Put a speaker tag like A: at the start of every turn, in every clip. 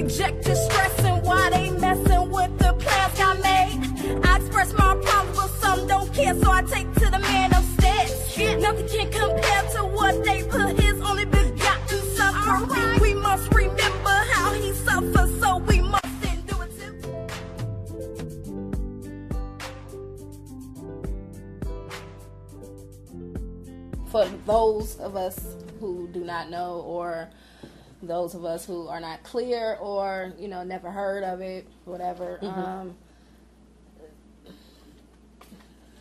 A: rejected, stressing while they messing with the plans got made. I express my problems, but some don't care, so I take to the man upstairs. Nothing can compare to what they put his only begotten suffer. Right. We must remember how he suffered, so we must endure it too.
B: For those of us who do not know, or those of us who are not clear, or never heard of it, whatever,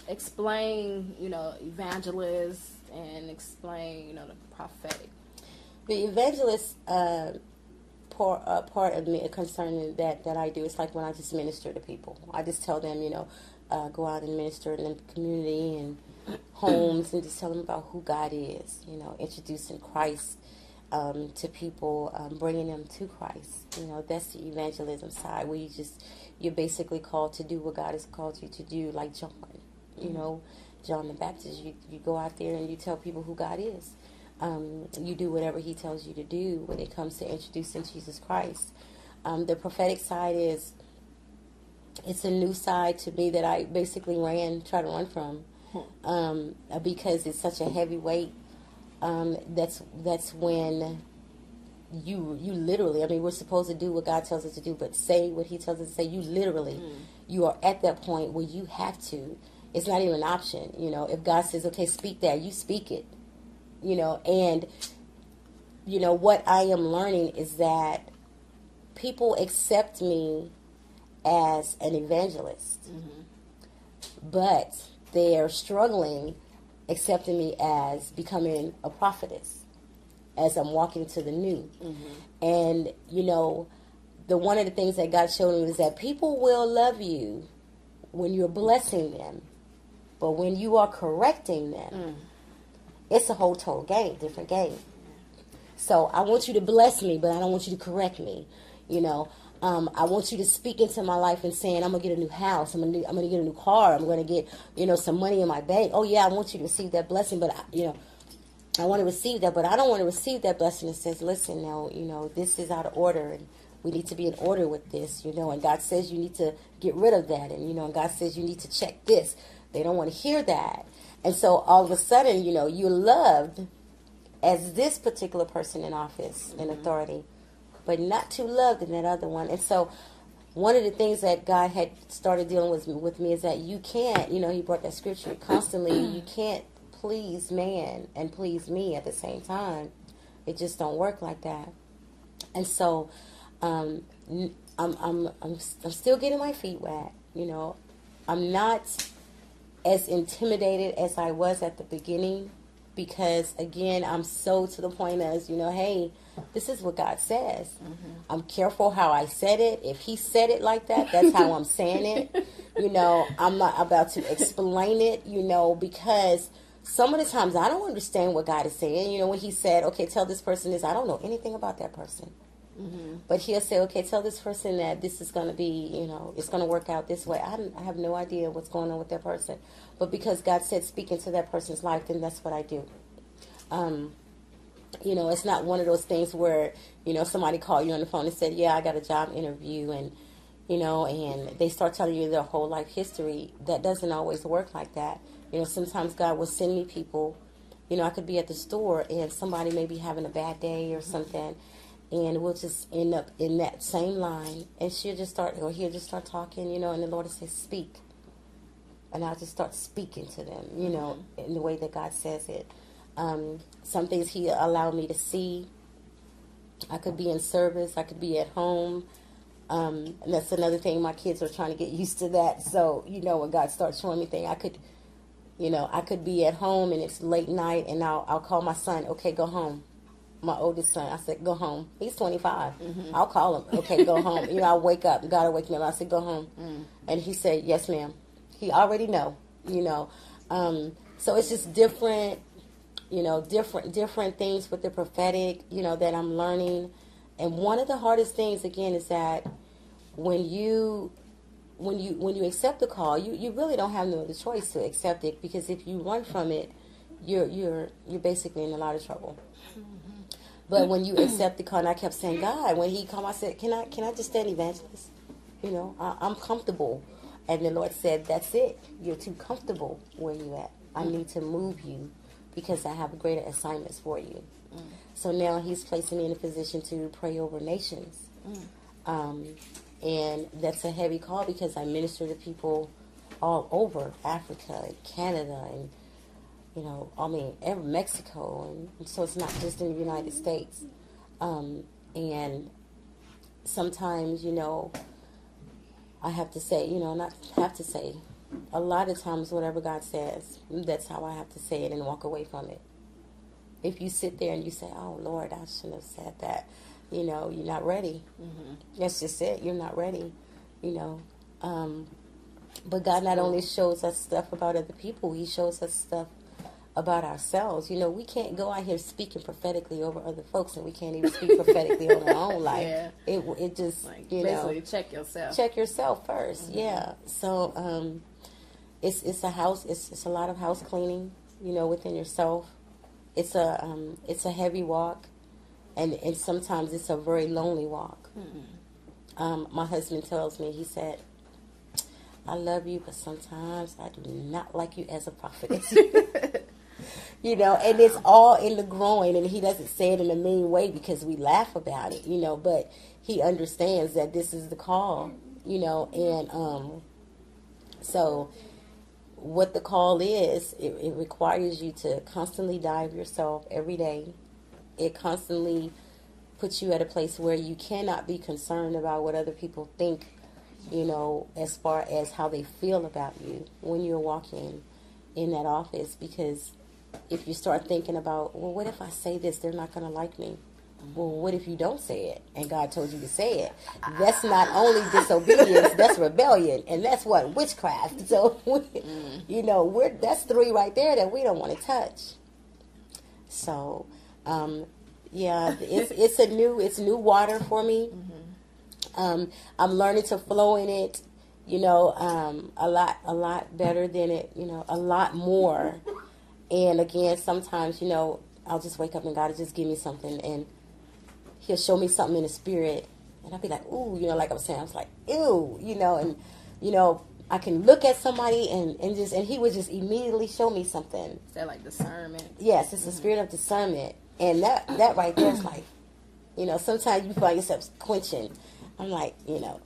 B: explain evangelist, and explain the prophetic.
C: The evangelist part of me concerning that I do is like when I just minister to people. I just tell them go out and minister in the community and homes, and just tell them about who God is, introducing Christ to people, bringing them to Christ. That's the evangelism side, where you're basically called to do what God has called you to do, like John, John the Baptist. You go out there and you tell people who God is. You do whatever he tells you to do when it comes to introducing Jesus Christ. The prophetic side it's a new side to me that I basically try to run from. Because it's such a heavy weight. That's when you literally, we're supposed to do what God tells us to do, but say what he tells us to say. You literally, you are at that point where you have to. It's not even an option. If God says, okay, speak that, you speak it. And what I am learning is that people accept me as an evangelist, but they're struggling accepting me as becoming a prophetess, as I'm walking to the new. And, one of the things that God showed me is that people will love you when you're blessing them, but when you are correcting them, it's a whole total different game. So I want you to bless me, but I don't want you to correct me, I want you to speak into my life and saying, I'm going to get a new house. I'm going to get a new car. I'm going to get, some money in my bank. Oh, yeah, I want you to receive that blessing. But, I want to receive that. But I don't want to receive that blessing that says, listen, now, this is out of order. And we need to be in order with this, And God says you need to get rid of that. And, and God says you need to check this. They don't want to hear that. And so all of a sudden, you're loved as this particular person in office and authority, but not too loved in that other one. And so one of the things that God had started dealing with me is that you can't, he brought that scripture constantly, you can't please man and please me at the same time. It just don't work like that. And so I'm still getting my feet wet, I'm not as intimidated as I was at the beginning, because again, I'm so to the point as, hey, this is what God says. I'm careful how I said it. If he said it like that, that's how I'm saying it. I'm not about to explain it, because some of the times I don't understand what God is saying. When he said, okay, tell this person this, I don't know anything about that person. But he'll say, okay, tell this person that this is going to be, it's going to work out this way. I have no idea what's going on with that person. But because God said speak into that person's life, then that's what I do. It's not one of those things where, somebody called you on the phone and said, yeah, I got a job interview, and, and they start telling you their whole life history. That doesn't always work like that. Sometimes God will send me people, I could be at the store and somebody may be having a bad day or something, and we'll just end up in that same line, and he'll just start talking, and the Lord will say, speak. And I'll just start speaking to them, in the way that God says it. Some things he allowed me to see. I could be in service. I could be at home. And that's another thing. My kids are trying to get used to that. So, when God starts showing me things, I could be at home and it's late night, and I'll call my son, okay, go home. My oldest son, I said, go home. He's 25. I'll call him, okay, go home. I'll wake up. God will wake me up. I said, go home. And he said, yes, ma'am. He already know, So it's just different, different things with the prophetic, that I'm learning. And one of the hardest things, again, is that when you accept the call, you really don't have no other choice to accept it, because if you run from it, you're basically in a lot of trouble. But when you accept the call, and I kept saying, God, when he called, I said, can I just stay an evangelist? You know, I'm comfortable. And the Lord said, that's it. You're too comfortable where you at. I need to move you because I have greater assignments for you. So now he's placing me in a position to pray over nations. And that's a heavy call because I minister to people all over Africa and Canada and, you know, I mean, Mexico. And so it's not just in the United States. And sometimes, you know, I have to say, you know, not have to say, a lot of times whatever God says, that's how I have to say it and walk away from it. If you sit there and you say, oh, Lord, I shouldn't have said that, you know, you're not ready. That's just it. You're not ready, you know. But God not only shows us stuff about other people, he shows us stuff about ourselves. You know, we can't go out here speaking prophetically over other folks, and we can't even speak prophetically over our own life.
B: Yeah.
C: It just,
B: Like,
C: you
B: basically
C: know.
B: check yourself.
C: Check yourself first, yeah. So it's a lot of house cleaning, you know, within yourself. It's a heavy walk, and sometimes it's a very lonely walk. My husband tells me, he said, I love you, but sometimes I do not like you as a prophetess. You know, and it's all in the growing, and he doesn't say it in a mean way because we laugh about it, you know, but he understands that this is the call, you know, and so what the call is, it requires you to constantly die of yourself every day. It constantly puts you at a place where you cannot be concerned about what other people think, you know, as far as how they feel about you when you're walking in that office. Because if you start thinking about, well, what if I say this? They're not going to like me. Well, what if you don't say it and God told you to say it? That's not only disobedience, that's rebellion, and that's what? Witchcraft. So, you know, that's 3 right there that we don't want to touch. So, yeah, it's new water for me. I'm learning to flow in it, you know, a lot better than it, you know, a lot more. And again, sometimes, you know, I'll just wake up and God will just give me something, and he'll show me something in the spirit, and I'll be like, ooh, you know, like I was saying, I was like, ew, you know, and, you know, I can look at somebody and he would just immediately show me something.
B: Is that like discernment?
C: Yes, it's the spirit of discernment. And that right there is like, you know, sometimes you find yourself quenching. I'm like, you know,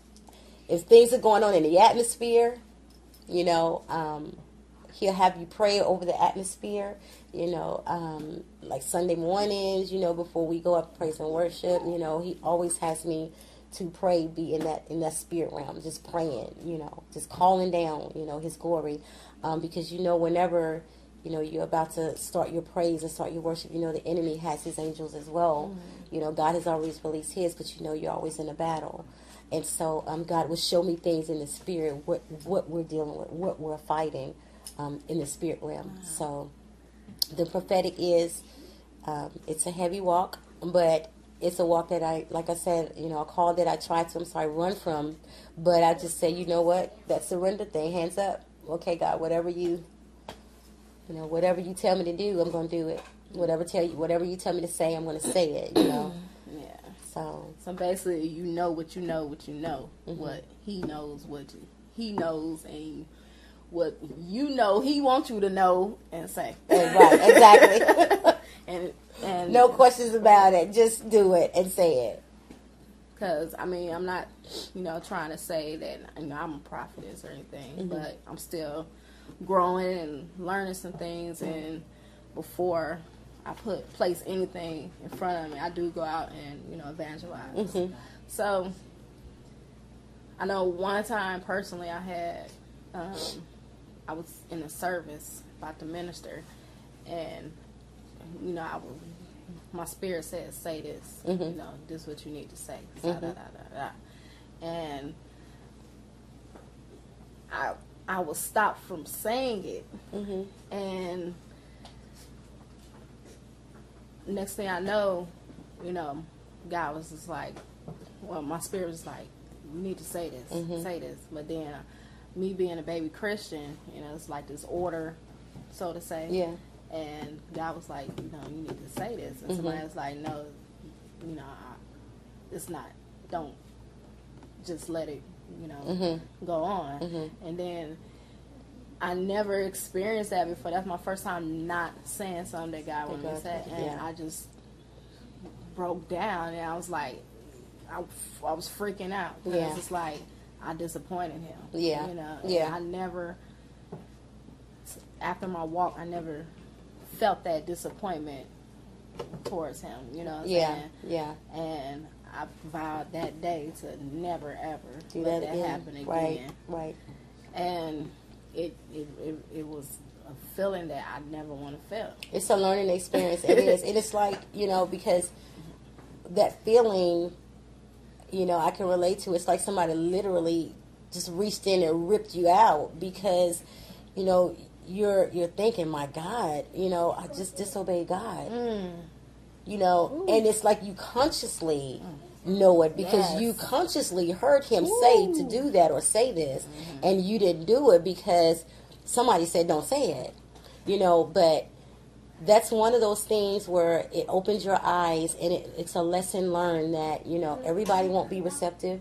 C: if things are going on in the atmosphere, you know, he'll have you pray over the atmosphere, you know, like Sunday mornings, you know, before we go up praise and worship, you know, he always has me to pray, be in that spirit realm, just praying, you know, just calling down, you know, his glory, because, you know, whenever, you know, you're about to start your praise and start your worship, you know, the enemy has his angels as well. You know, God has always released his, but, you know, you're always in a battle. And so God will show me things in the spirit, what we're dealing with, what we're fighting in the spirit realm. So the prophetic is, it's a heavy walk, but it's a walk that like I said, you know, a call that I try to, run from. But I just say, you know what, that surrender thing, hands up. Okay, God, whatever you tell me to do, I'm going to do it. Whatever you tell me to say, I'm going to say it, you know.
B: Yeah.
C: So
B: basically, you know what you know, what he knows, what he knows, and what you know he wants you to know and say.
C: Right, exactly.
B: and
C: no questions about it. Just do it and say it.
B: Because, I mean, I'm not, you know, trying to say that, you know, I'm a prophetess or anything, but I'm still growing and learning some things, and before I place anything in front of me, I do go out and, you know, evangelize. So, I know one time personally I had, I was in a service about to minister, and, you know, my spirit said, say this, you know, this is what you need to say, and I was stopped from saying it, and next thing I know, you know, God was just like, well, my spirit was like, you need to say this, say this, but then me being a baby Christian, you know, it's like this order, so to say, and God was like, you know, you need to say this, and somebody was like, no, you know, it's not, don't just let it, you know, go on. And then I never experienced that before. That's my first time not saying something that God wanted me to say. And I just broke down, and I was like, I was freaking out. Because it's like, I disappointed him.
C: Yeah.
B: You know, and I never, after my walk, I never felt that disappointment towards him. You know what I'm saying?
C: Yeah.
B: And I vowed that day to never, ever
C: do
B: let
C: that
B: that happen again.
C: Right.
B: And it was a feeling that I never want to feel.
C: It's a learning experience. It is. And it's like, you know, because that feeling, you know, I can relate to. It's like somebody literally just reached in and ripped you out because, you know, you're thinking, my God, you know, I just disobeyed God. You know, and it's like you consciously know it because you consciously heard him say to do that or say this, and you didn't do it because somebody said don't say it. You know, but that's one of those things where it opens your eyes, and it's a lesson learned that, you know, everybody won't be receptive,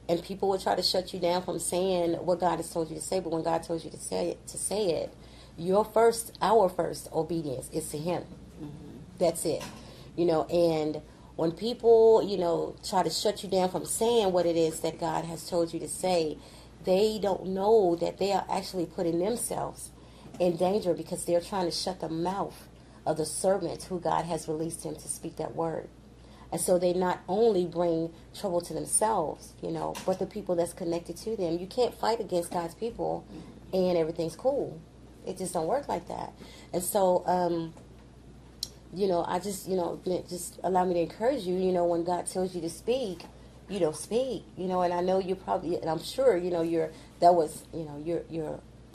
C: and people will try to shut you down from saying what God has told you to say. But when God told you to say it, our first obedience is to him. That's it. You know, and when people, you know, try to shut you down from saying what it is that God has told you to say, they don't know that they are actually putting themselves in danger because they're trying to shut the mouth of the servant who God has released him to speak that word. And so they not only bring trouble to themselves, you know, but the people that's connected to them. You can't fight against God's people and everything's cool. It just don't work like that. And so, you know, I just, you know, just allow me to encourage you, you know, when God tells you to speak, you know, speak, you know, and I know you're probably, and I'm sure, you know, you're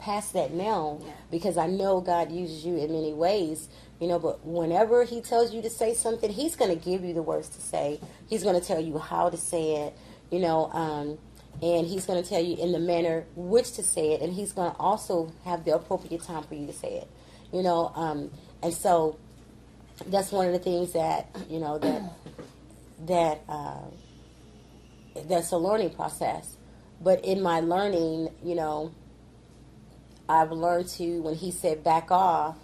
C: past that now because I know God uses you in many ways, you know, but whenever he tells you to say something, he's going to give you the words to say. He's going to tell you how to say it, you know, and he's going to tell you in the manner which to say it, and he's going to also have the appropriate time for you to say it, you know, and so that's one of the things that, you know, that's a learning process. But in my learning, you know, I've learned to, when he said back off,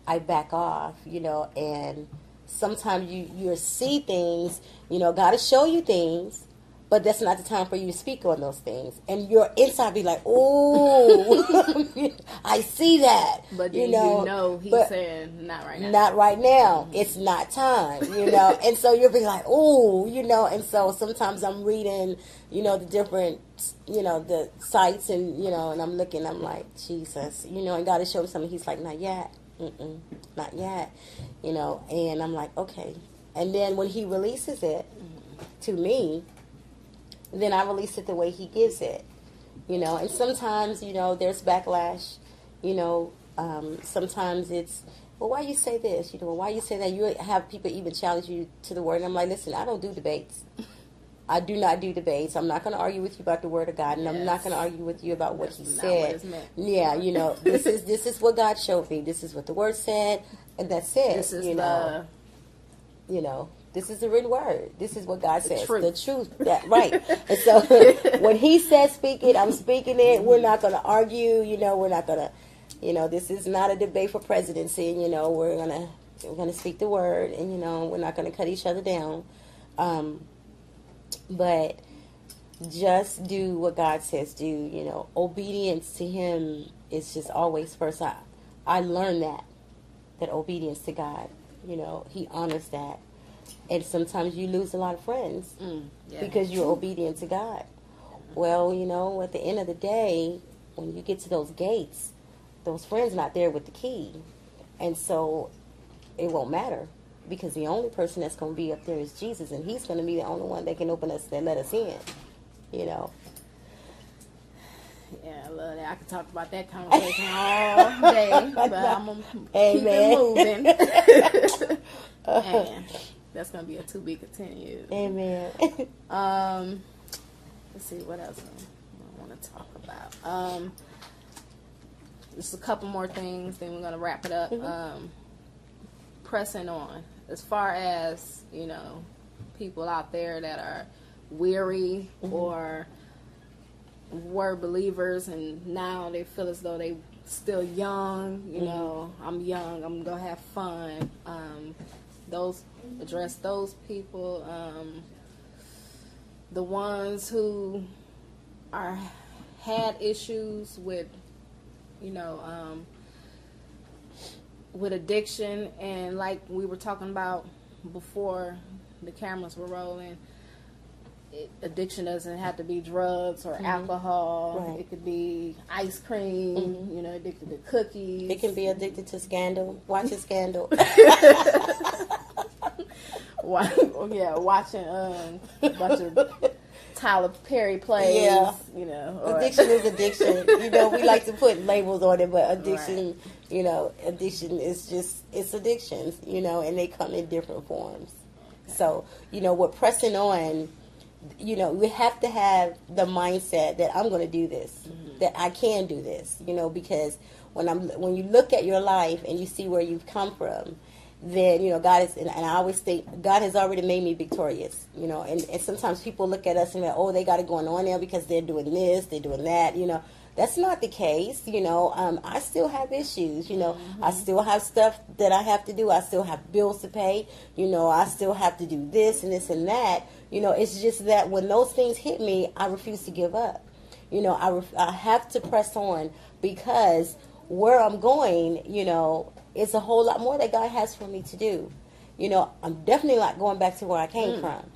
C: I back off, you know, and sometimes you see things, you know, God will show you things, but that's not the time for you to speak on those things. And your inside be like, oh, I see that.
B: But then you know he's saying, not right now.
C: Not right now. It's not time, you know. And so you'll be like, oh, you know. And so sometimes I'm reading, you know, the different, you know, the sites and, you know, and I'm looking, I'm like, Jesus, you know, and God has shown me something. He's like, not yet. Not yet. You know, and I'm like, okay. And then when he releases it to me, then I release it the way he gives it, you know. And sometimes, you know, there's backlash, you know. Sometimes it's, well, why you say this? You know, why you say that? You have people even challenge you to the word. And I'm like, listen, I don't do debates. I do not do debates. I'm not going to argue with you about the word of God, and I'm not going to argue with you about what he said. Yeah, you know, this is what God showed me. This is what the word said, and that's it.
B: This is
C: you know, this is the written word. This is what God says. The truth. That, right. And so when he says speak it, I'm speaking it. We're not going to argue. You know, we're not going to, you know, this is not a debate for presidency. You know, we're going to speak the word, and, you know, we're not going to cut each other down. But just do what God says do. You know, obedience to him is just always first. I learned that obedience to God, you know, he honors that. And sometimes you lose a lot of friends because you're obedient to God. Well, you know, at the end of the day, when you get to those gates, those friends not there with the key. And so it won't matter because the only person that's going to be up there is Jesus, and he's going to be the only one that can open us, that let us in, you know.
B: Yeah, I love that. I could talk about that conversation all day, but I'm going to keep it moving. And that's going to be a to be continued.
C: Amen.
B: Let's see, what else I want to talk about. Just a couple more things, then we're going to wrap it up. Pressing on. As far as, you know, people out there that are weary or were believers and now they feel as though they still young, you know, I'm young, I'm gonna have fun. Address those people, the ones who had issues with, you know, with addiction, and like we were talking about before the cameras were rolling, addiction doesn't have to be drugs or alcohol.
C: Right.
B: It could be ice cream, you know, addicted to cookies.
C: It can be addicted to Scandal. Watch a Scandal.
B: Watching a bunch of Tyler Perry plays.
C: Yeah.
B: You know,
C: Addiction is addiction. You know, we like to put labels on it, but addiction, you know, addiction is just, it's addictions, you know, and they come in different forms. Okay. So, you know, we're pressing on, you know, we have to have the mindset that I'm going to do this, that I can do this, you know, because when you look at your life and you see where you've come from, then, you know, God is, and I always think, God has already made me victorious, you know, and sometimes people look at us and they're, oh, they got it going on there because they're doing this, they're doing that, you know. That's not the case, you know. I still have issues, you know. I still have stuff that I have to do. I still have bills to pay, you know. I still have to do this and this and that, you know. It's just that when those things hit me, I refuse to give up. You know, I have to press on because where I'm going, you know, it's a whole lot more that God has for me to do. You know, I'm definitely not going back to where I came from.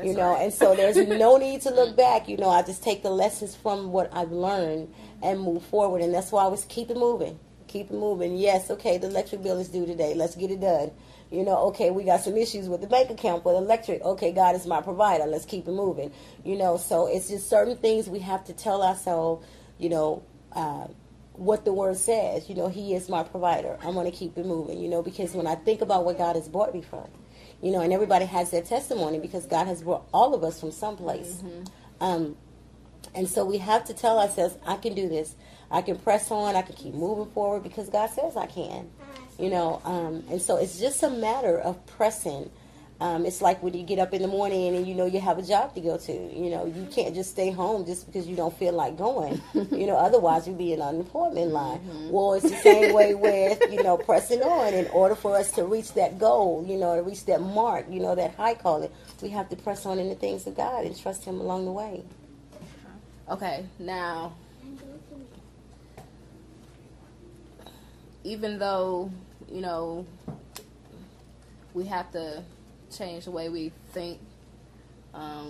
C: You know, and so there's no need to look back. You know, I just take the lessons from what I've learned and move forward. And that's why I was keep it moving. Keep it moving. Yes, okay, the electric bill is due today. Let's get it done. You know, okay, we got some issues with the bank account for the electric. Okay, God is my provider. Let's keep it moving. You know, so it's just certain things we have to tell ourselves, you know, what the word says. You know, He is my provider. I'm going to keep it moving, you know, because when I think about where God has brought me from, you know, and everybody has their testimony because God has brought all of us from someplace. And so we have to tell ourselves, I can do this. I can press on. I can keep moving forward because God says I can. You know, and so it's just a matter of pressing. It's like when you get up in the morning and you know you have a job to go to. You know, you can't just stay home just because you don't feel like going. You know, otherwise you'd be in unemployment line. Well, it's the same way with, you know, pressing on. In order for us to reach that goal, you know, to reach that mark, you know, that high calling, we have to press on in the things of God and trust Him along the way.
B: Okay, now, even though, you know, we have to change the way we think,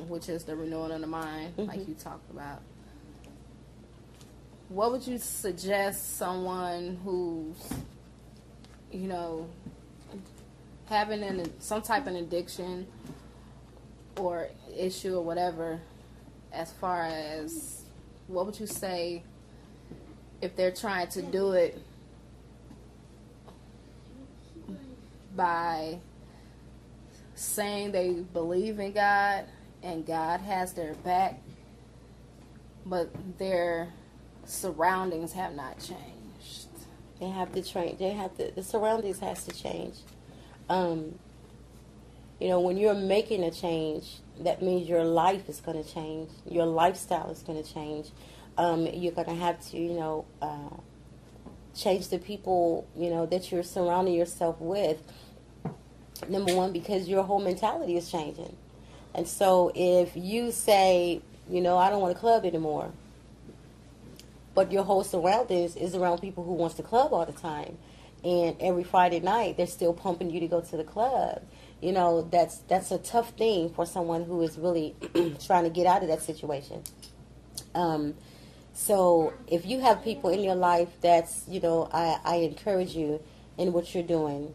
B: which is the renewing of the mind, like you talked about. What would you suggest someone who's, you know, having some type of addiction or issue or whatever, as far as what would you say if they're trying to do it by saying they believe in God and God has their back, but their surroundings have not changed?
C: They have to change. The surroundings has to change. You know, when you're making a change, that means your life is going to change. Your lifestyle is going to change. You're going to have to, you know, change the people, you know, that you're surrounding yourself with. Number one, because your whole mentality is changing. And so if you say, you know, I don't want to club anymore, but your whole surroundings is around people who wants to club all the time, and every Friday night they're still pumping you to go to the club, you know, that's a tough thing for someone who is really trying to get out of that situation. So if you have people in your life that's, you know, I encourage you in what you're doing,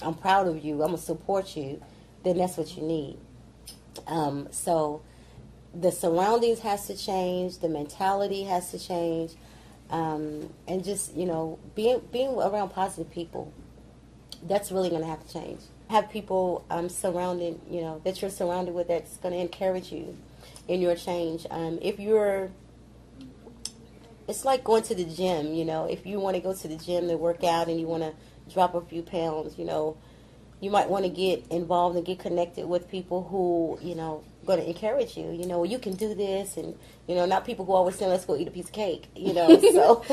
C: I'm proud of you, I'm going to support you, then that's what you need. So the surroundings has to change, the mentality has to change, and just, you know, being around positive people, that's really going to have to change. Have people surrounded, you know, that you're surrounded with that's going to encourage you in your change. It's like going to the gym, you know. If you want to go to the gym to work out and you want to drop a few pounds, you know, you might want to get involved and get connected with people who, you know, going to encourage you. You know, you can do this, and, you know, not people who always say, let's go eat a piece of cake, you know. So,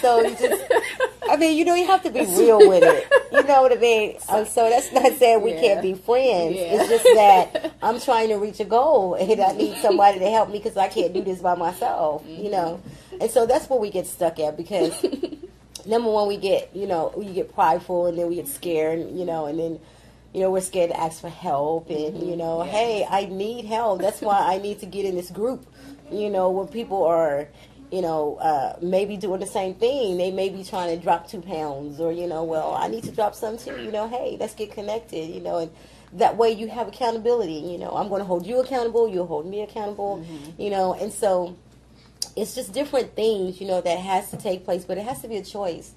C: so you just, I mean, you know, you have to be real with it. You know what I mean? So that's not saying we can't be friends.
B: Yeah.
C: It's just that I'm trying to reach a goal, and I need somebody to help me because I can't do this by myself, you know. And so that's where we get stuck at, because number one, we get prideful, and then we get scared, you know, and then, you know, we're scared to ask for help, and, you know, hey, I need help. That's why I need to get in this group, you know, where people are, you know, maybe doing the same thing. They may be trying to drop 2 pounds, or, you know, well, I need to drop some too, you know, hey, let's get connected, you know, and that way you have accountability, you know. I'm going to hold you accountable, you'll hold me accountable, you know, and so it's just different things, you know, that has to take place, but it has to be a choice.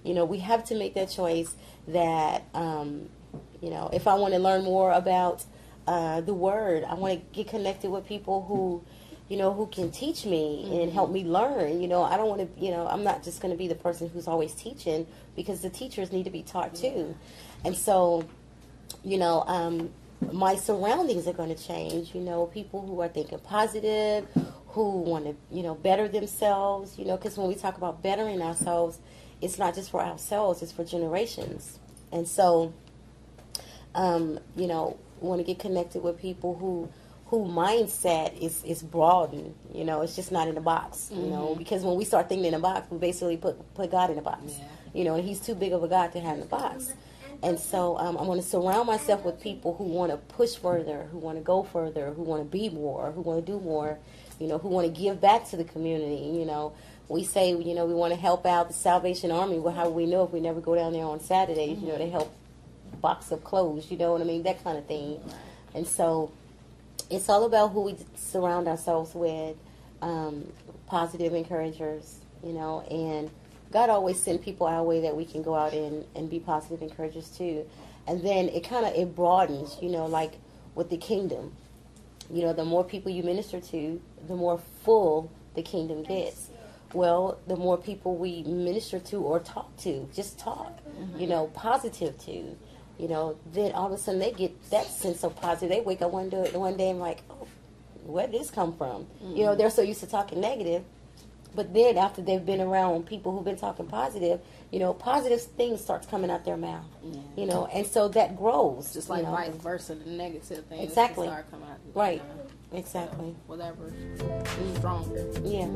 C: You know, we have to make that choice that, you know, if I want to learn more about the Word, I want to get connected with people who, you know, who can teach me and help me learn. You know, I don't want to, you know, I'm not just going to be the person who's always teaching, because the teachers need to be taught too. And so, you know, my surroundings are going to change. You know, people who are thinking positive, who want to, you know, better themselves, you know, because when we talk about bettering ourselves, it's not just for ourselves, it's for generations. And so, you know, want to get connected with people who mindset is broadened, you know, it's just not in a box, you know, because when we start thinking in a box, we basically put God in a box, you know, and he's too big of a God to have in a box. And so I want to surround myself with people who want to push further, who want to go further, who want to be more, who want to do more, you know, who want to give back to the community. You know, we say, you know, we want to help out the Salvation Army. Well, how would we know if we never go down there on Saturdays, you know, to help box up clothes, you know what I mean, that kind of thing. And so it's all about who we surround ourselves with, positive encouragers, you know, and God always send people our way that we can go out and be positive encouragers too. And then it broadens, you know, like with the kingdom. You know, the more people you minister to, the more full the kingdom gets. Well, the more people we minister to or talk to, just talk, you know, positive to, you know, then all of a sudden they get that sense of positive. They wake up one day and like, oh, where did this come from? You know, they're so used to talking negative. But then after they've been around people who've been talking positive, you know, positive things starts coming out their mouth, you know, and so that grows.
B: Just like,
C: you know,
B: vice versa, the negative things
C: exactly
B: start coming out.
C: Right, exactly.
B: Whatever, stronger.
C: Yeah.